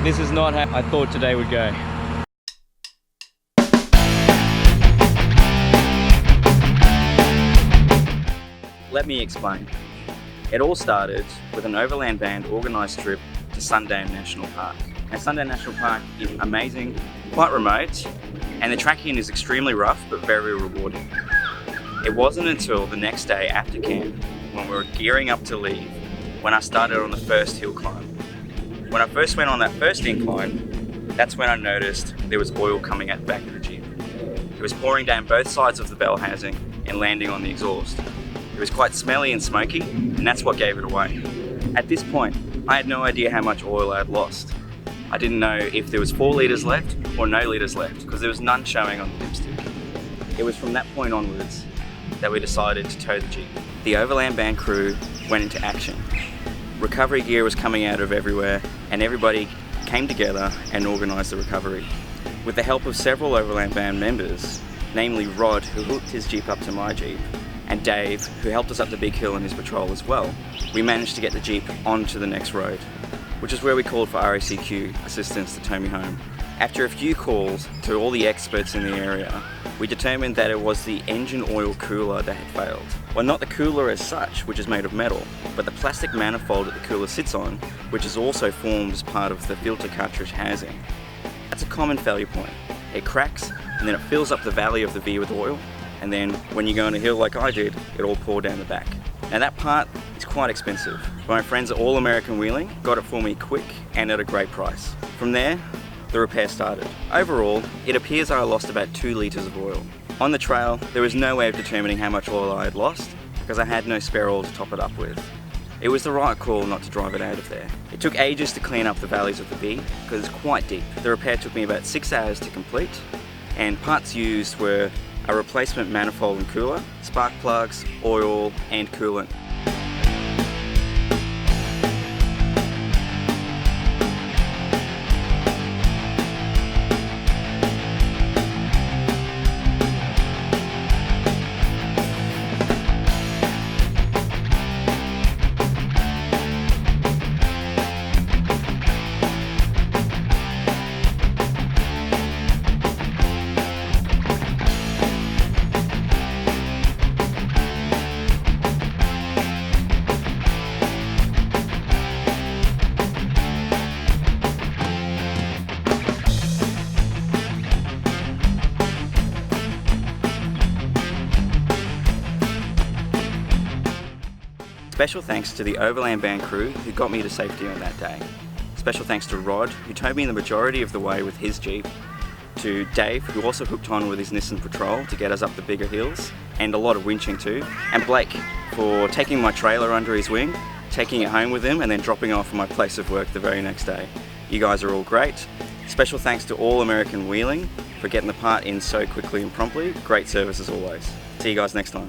This is not how I thought today would go. Let me explain. It all started with an Overland Bound organised trip to Sundown National Park. Now, Sundown National Park is amazing, quite remote, and the tracking is extremely rough but very rewarding. It wasn't until the next day after camp, when we were gearing up to leave, when I started on the first hill climb. When I first went on that first incline, that's when I noticed there was oil coming out the back of the Jeep. It was pouring down both sides of the bell housing and landing on the exhaust. It was quite smelly and smoky, and that's what gave it away. At this point, I had no idea how much oil I had lost. I didn't know if there was 4 litres left or no litres left, because there was none showing on the dipstick. It was from that point onwards that we decided to tow the Jeep. The Overland Bound crew went into action. Recovery gear was coming out of everywhere, and everybody came together and organised the recovery. With the help of several Overland Bound members, namely Rod, who hooked his Jeep up to my Jeep, and Dave, who helped us up the big hill in his patrol as well, we managed to get the Jeep onto the next road, which is where we called for RACQ assistance to tow me home. After a few calls to all the experts in the area, we determined that it was the engine oil cooler that had failed. Well, not the cooler as such, which is made of metal, but the plastic manifold that the cooler sits on, which is also formed as part of the filter cartridge housing. That's a common failure point. It cracks, and then it fills up the valley of the V with oil, and then when you go on a hill like I did, it all poured down the back. Now that part is quite expensive. My friends at All American Wheeling got it for me quick and at a great price. From there, the repair started. Overall, it appears I lost about 2 litres of oil. On the trail, there was no way of determining how much oil I had lost because I had no spare oil to top it up with. It was the right call not to drive it out of there. It took ages to clean up the valleys of the V because it's quite deep. The repair took me about 6 hours to complete, and parts used were a replacement manifold and cooler, spark plugs, oil, and coolant. Special thanks to the Overland Bound crew who got me to safety on that day. Special thanks to Rod, who towed me the majority of the way with his Jeep, to Dave, who also hooked on with his Nissan Patrol to get us up the bigger hills, and a lot of winching too, and Blake for taking my trailer under his wing, taking it home with him, and then dropping off at my place of work the very next day. You guys are all great. Special thanks to All American Wheeling for getting the part in so quickly and promptly. Great service as always. See you guys next time.